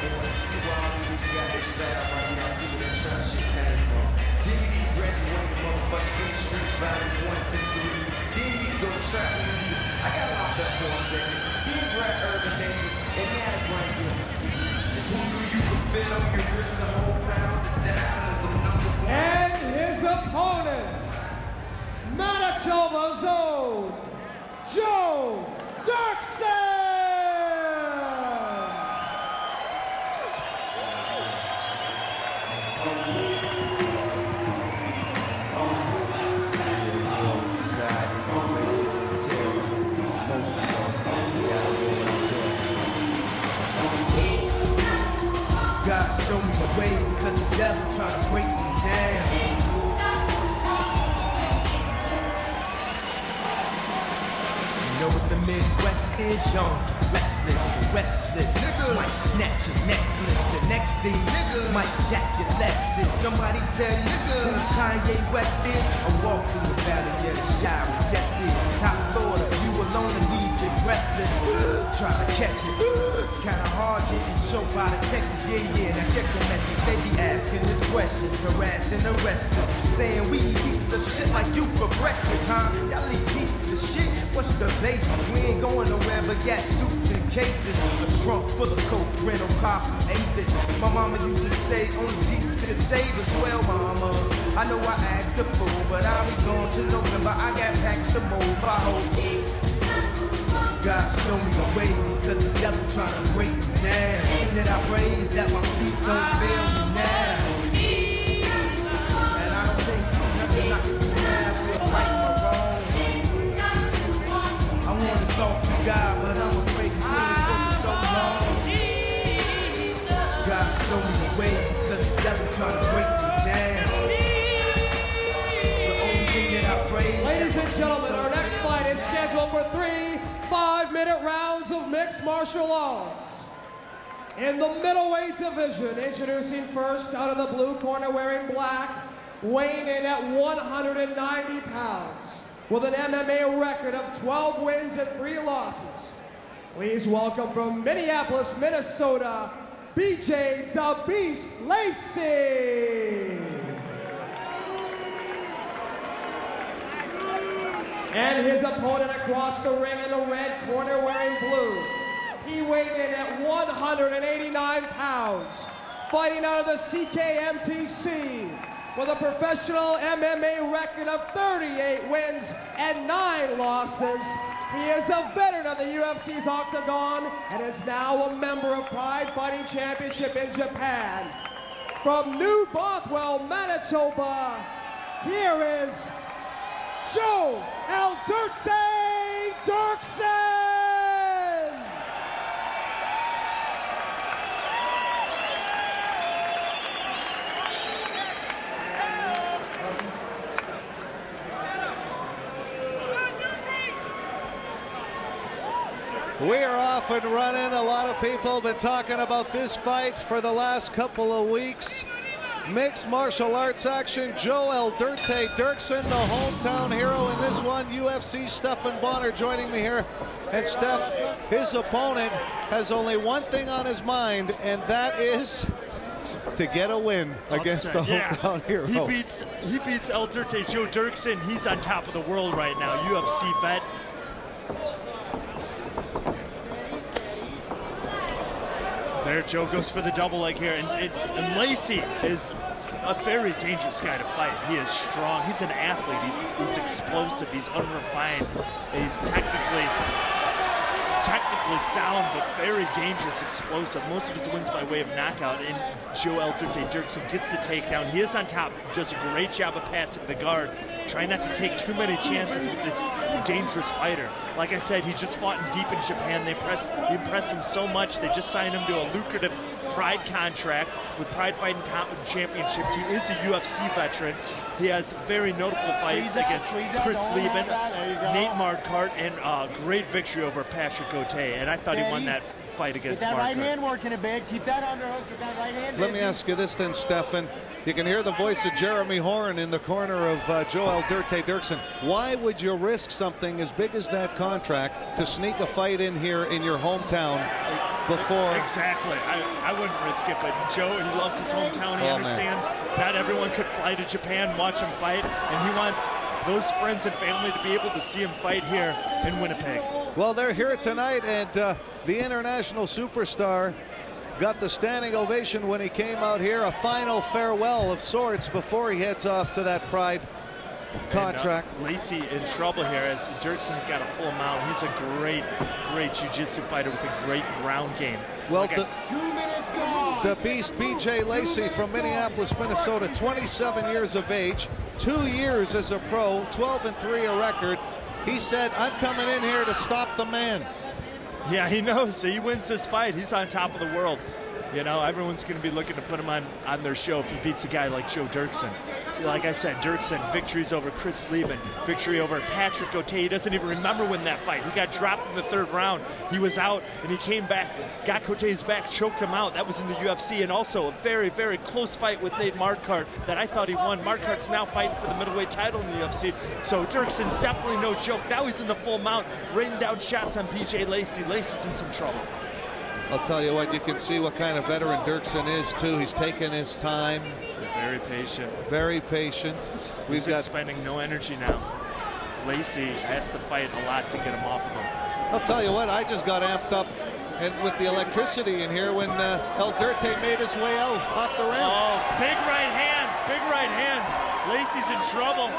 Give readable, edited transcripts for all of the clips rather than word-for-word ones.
And when you see where all these got their style right now, see where that trap shit came from. Then you need to graduate the motherfucking Green Streets, volume 1 through 3. Then you need to go to trap music. I got locked up for a second. Then grab Urban Navy, and now the brain you on speed. Who knew you could fit on your wrist the whole pound of diamonds of number 1? And his opponent, Manitoba's own Joe Doerksen! God show me the way because the devil trying to break me down. You know what the Midwest is, young, restless, restless. Nigga. Might snatch your necklace, and next thing, nigga. Might jack your Lexus. Somebody tell you who Kanye West is? I'm walking the valley of the shadow, get this. Top floor, you alone and leave it breathless. Try to catch it. It's kinda hard getting choked by detectives. Yeah, now check the method. They be asking this question, harassing the arrested, saying we eat pieces of shit like you for breakfast, huh? Y'all eat pieces of shit? What's the basis? We ain't going nowhere but got suits and cases. A trunk full of coke, rental car from Avis. My mama used to say only Jesus could save us. Well, mama, I know I act a fool, but I'll be going to November. I got packs to move. I hope God show me the way because the devil trying to break me down. And that I pray is that my feet don't fail me now. And I don't think nothing I can do now is right or wrong. I want to talk to God, but I'm afraid it's been so long. God show me the way because the devil trying to break me down. The only thing that I pray. Ladies and gentlemen, our next fight is scheduled for 3 5-minute rounds of mixed martial arts. In the middleweight division, introducing first out of the blue corner wearing black, weighing in at 190 pounds, with an MMA record of 12 wins and 3 losses. Please welcome from Minneapolis, Minnesota, BJ "The Beast" Lacy. And his opponent across the ring in the red corner wearing blue. He weighed in at 189 pounds, fighting out of the CKMTC with a professional MMA record of 38 wins and 9 losses. He is a veteran of the UFC's Octagon and is now a member of Pride Fighting Championship in Japan. From New Bothwell, Manitoba, here is Joe El Dirty Doerksen! We are off and running. A lot of people have been talking about this fight for the last couple of weeks. Mixed martial arts action. Joe El Dirty Doerksen, the hometown hero in this one. UFC Stephan Bonner joining me here. And Steph, his opponent has only one thing on his mind, and that is to get a win against the hometown hero. He beats El Dirty Joe Doerksen. He's on top of the world right now. UFC vet. There, Joe goes for the double leg here, and Lacy is a very dangerous guy to fight. He is strong. He's an athlete. He's explosive. He's unrefined. He's technically sound, but very dangerous, explosive. Most of his wins by way of knockout, and Joe El Dirty Doerksen gets the takedown. He is on top. Does a great job of passing the guard. Try not to take too many chances with this dangerous fighter. Like I said, he just fought in deep in Japan. They impressed him so much, they just signed him to a lucrative Pride contract with Pride Fighting Championships. He is a UFC veteran. He has very notable fights against Chris Lieben, Nate Marquardt, and a great victory over Patrick O'Tay. And I thought he won that fight against Get that Marquardt. right hand working a bit. Keep that underhook. Get that right hand Let me ask you this then, Stefan. You can hear the voice of Jeremy Horn in the corner of Joel Doerksen. Why would you risk something as big as that contract to sneak a fight in here in your hometown before? Exactly. I wouldn't risk it, but Joe, he loves his hometown. He understands not everyone could fly to Japan and watch him fight, and he wants those friends and family to be able to see him fight here in Winnipeg. Well, they're here tonight, and the international superstar got the standing ovation when he came out here, a final farewell of sorts before he heads off to that Pride contract. And, Lacy in trouble here as Doerksen's got a full mount. He's a great jiu-jitsu fighter with a great ground game. Well, like 2 minutes gone. The beast B.J. Lacy from Minneapolis, Minnesota, 27 years of age, 2 years as a pro, 12-3 a record. He said, I'm coming in here to stop the man. Yeah, he knows. He wins this fight. He's on top of the world. You know, everyone's going to be looking to put him on their show if he beats a guy like Joe Doerksen. Like I said, Doerksen, victories over Chris Lieben, victory over Patrick Gauthier. He doesn't even remember winning that fight. He got dropped in the 3rd round. He was out, and he came back, got Gauthier's back, choked him out. That was in the UFC, and also a very, very close fight with Nate Marquardt that I thought he won. Marquardt's now fighting for the middleweight title in the UFC, so Doerksen's definitely no joke. Now he's in the full mount, raining down shots on B.J. Lacy. Lacy's in some trouble. I'll tell you what, you can see what kind of veteran Doerksen is, too. He's taking his time. Very patient. Very patient. He's expending no energy now. Lacy has to fight a lot to get him off of him. I'll tell you what, I just got amped up with the electricity in here when El Dirte made his way out off the ramp. Oh, big right hands, big right hands. Lacy's in trouble.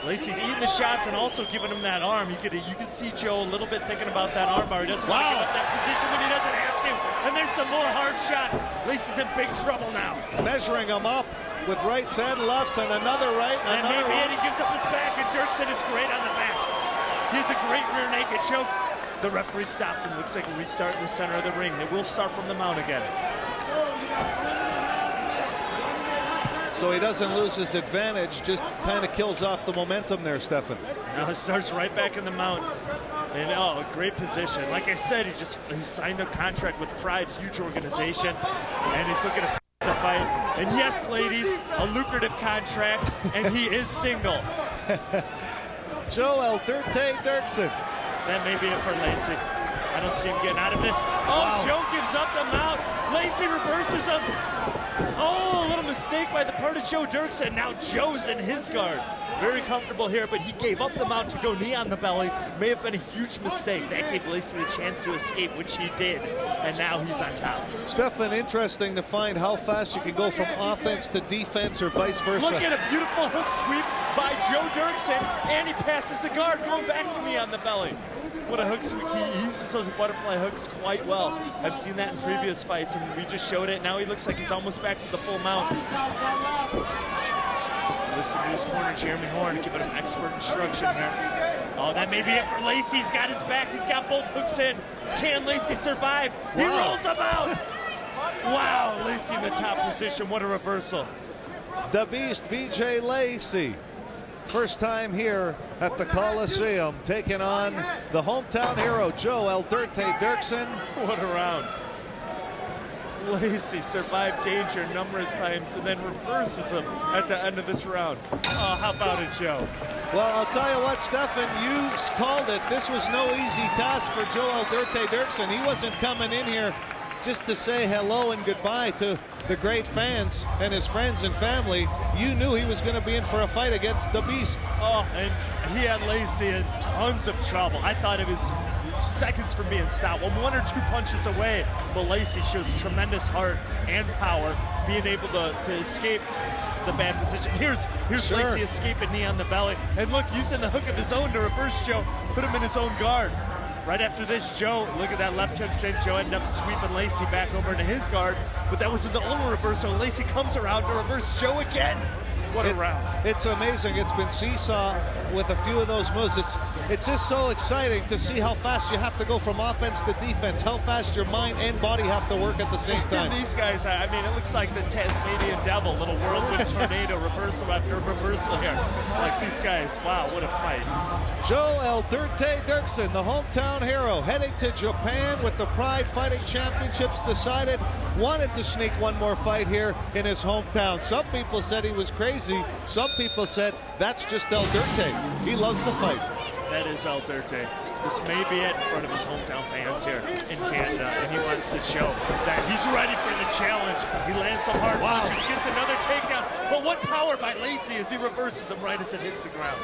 Lacy's eating the shots and also giving him that arm. You could see Joe a little bit thinking about that arm bar. He doesn't want to give up that position when he doesn't have to. And there's some more hard shots. Lacy's in big trouble now. Measuring him up with rights and lefts and another right and another maybe right. he gives up his back, and Doerksen is great on the back. He has a great rear naked choke. The referee stops him. Looks like a restart in the center of the ring. They will start from the mount again. So he doesn't lose his advantage, just kind of kills off the momentum there, Stefan. Now it starts right back in the mount. And oh, a great position. Like I said, he signed a contract with Pride, huge organization, and he's looking to the fight. And yes, ladies, a lucrative contract, and he is single. Joel Doerksen. That may be it for Lacy. I don't see him getting out of this. Oh, wow. Joe gives up the mount. Lacy reverses him. Oh, a little mistake by the part of Joe Doerksen. Now Joe's in his guard. Very comfortable here, but he gave up the mount to go knee on the belly. May have been a huge mistake. That gave Lacy the chance to escape, which he did, and now he's on top. Stefan, interesting to find how fast you can go from offense to defense or vice versa. Look at a beautiful hook sweep by Joe Doerksen, and he passes the guard, going back to knee on the belly. What a hook sweep. He uses those butterfly hooks quite well. I've seen that in previous fights, and we just showed it. Now he looks like he's almost back to the full mount. Listen to his corner, Jeremy Horn, giving him expert instruction there. Oh, that may be it for Lacy. He's got his back. He's got both hooks in. Can Lacy survive? He rolls him out. Wow, Lacy in the top position. What a reversal. The Beast, B.J. Lacy. First time here at the Colosseum, taking on the hometown hero, Joel Doerksen. What a round. Lacy survived danger numerous times and then reverses him at the end of this round. Oh, how about it, Joe? Well, I'll tell you what, Stefan, you called it. This was no easy task for Joel Doerksen. He wasn't coming in here just to say hello and goodbye to the great fans and his friends and family. You knew he was going to be in for a fight against the Beast. Oh, and he had Lacy in tons of trouble. I thought it was seconds from being stopped. Well, 1 or 2 punches away, but Lacy shows tremendous heart and power, being able to escape the bad position. Here's Sure. Lacy escaping knee on the belly. And look, using the hook of his own to reverse Joe, put him in his own guard. Right after this, Joe, look at that left hook sent. Joe ended up sweeping Lacy back over into his guard, but that wasn't the only reversal. Lacy comes around to reverse Joe again. What a round. It's amazing. It's been seesaw with a few of those moves. It's just so exciting to see how fast you have to go from offense to defense, how fast your mind and body have to work at the same time. These guys, I mean, it looks like the Tasmanian devil, little whirlwind tornado, reversal after reversal here. Like these guys, wow, what a fight. Joel Doerksen, the hometown hero, heading to Japan with the Pride Fighting Championships decided, wanted to sneak one more fight here in his hometown. Some people said he was crazy. Some people said that's just El Derte. He loves the fight. That is El Derte. This may be it in front of his hometown fans here in Canada, and he wants to show that he's ready for the challenge. He lands some hard punches, gets another takedown, but what power by Lacy as he reverses him right as it hits the ground.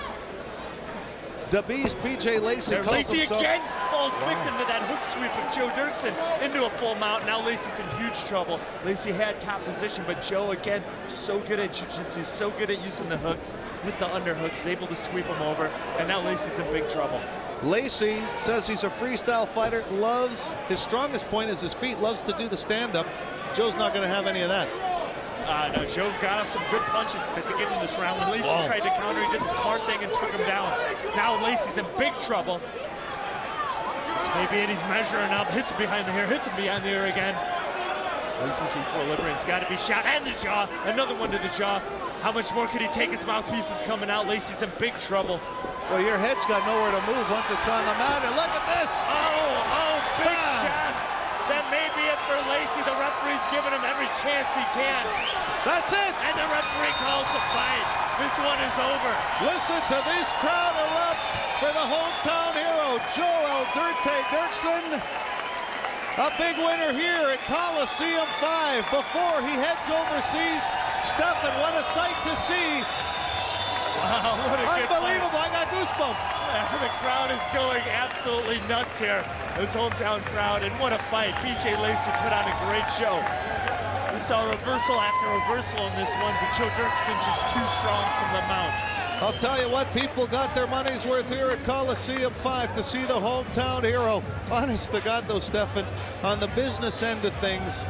The Beast, BJ Lacy. Lacy again falls victim to that hook sweep of Joe Doerksen into a full mount. Now Lacy's in huge trouble. Lacy had top position, but Joe again, so good at jiu-jitsu, so good at using the hooks with the underhooks, is able to sweep him over, and now Lacy's in big trouble. Lacy says he's a freestyle fighter, loves, his strongest point is his feet, loves to do the stand-up. Joe's not going to have any of that. No, Joe got up some good punches at the beginning of this round. When Lacy tried to counter, he did the smart thing and took him down. Now Lacy's in big trouble. This may be it. He's measuring up, hits him behind the ear, hits him behind the ear again. Lacy's equilibrium's got to be shot, and the jaw. Another one to the jaw. How much more could he take? His mouthpiece is coming out. Lacy's in big trouble. Well, your head's got nowhere to move once it's on the mat, and look at this. Oh, big shots. That may be it for Lacy. The referee's giving him every chance he can. That's it. And the referee calls the fight. This one is over. Listen to this crowd erupt for the hometown hero, Joel Doerksen. A big winner here at Colosseum 5 before he heads overseas. Stefan, what a sight to see. Wow, what a good unbelievable, fight. I got goosebumps. The crowd is going absolutely nuts here. This hometown crowd, and what a fight. BJ Lacy put on a great show. We saw reversal after reversal in this one, but Joe Doerksen just too strong from the mount. I'll tell you what, people got their money's worth here at Colosseum 5 to see the hometown hero. Honest to God, though, Stefan, on the business end of things,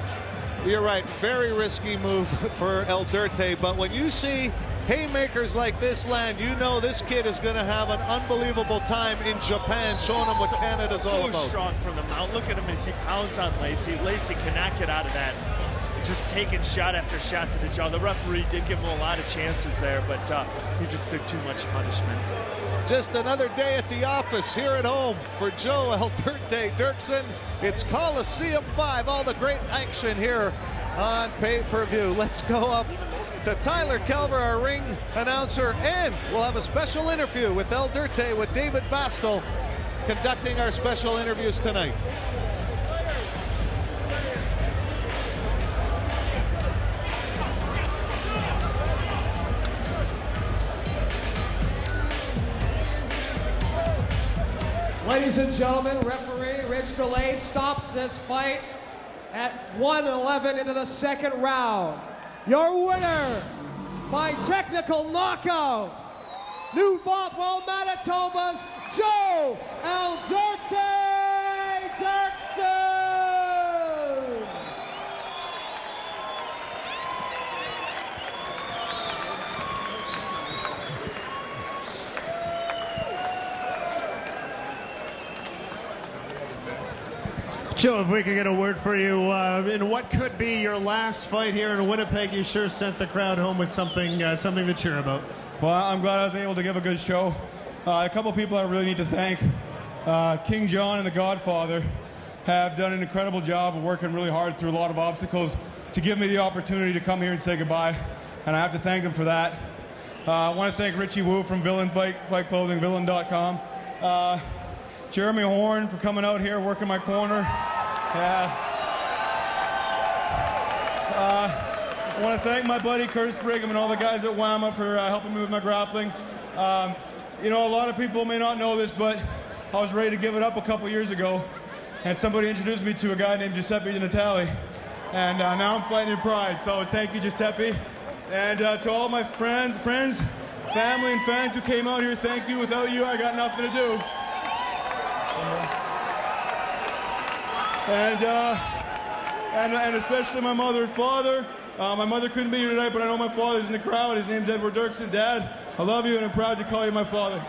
you're right, very risky move for El Derte, but when you see haymakers like this land, you know this kid is going to have an unbelievable time in Japan, showing him what Canada's all about. So strong from the mount. Look at him as he pounds on Lacy. Lacy cannot get out of that. Just taking shot after shot to the jaw. The referee did give him a lot of chances there, but he just took too much punishment. Just another day at the office here at home for Joel Doerksen. It's Colosseum 5, all the great action here on pay-per-view. Let's go up to Tyler Kelver, our ring announcer, and we'll have a special interview with El Derte with David Bastel conducting our special interviews tonight. Ladies and gentlemen, referee Rich DeLay stops this fight at 1:11 into the second round. Your winner by technical knockout, New Bothwell, Manitoba's Joe El Derte Doerksen. Joe, if we could get a word for you, in what could be your last fight here in Winnipeg, you sure sent the crowd home with something to cheer about. Well, I'm glad I was able to give a good show. A couple people I really need to thank. King John and the Godfather have done an incredible job of working really hard through a lot of obstacles to give me the opportunity to come here and say goodbye, and I have to thank them for that. I want to thank Richie Wu from Villain Fight Clothing, villain.com. Jeremy Horn for coming out here, working my corner. I want to thank my buddy Curtis Brigham and all the guys at WAMA for helping me with my grappling. You know, a lot of people may not know this, but I was ready to give it up a couple years ago, and somebody introduced me to a guy named Giuseppe Di Natale, and now I'm fighting in Pride. So thank you, Giuseppe, and to all my friends, family, and fans who came out here, thank you. Without you, I got nothing to do. And especially my mother and father, My mother couldn't be here tonight, but I know my father's in the crowd. His name's Doerksen. Dad, I love you, and I'm proud to call you my father.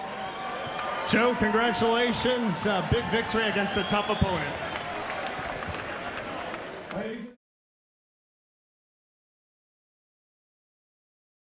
Joe, congratulations. Big victory against a tough opponent.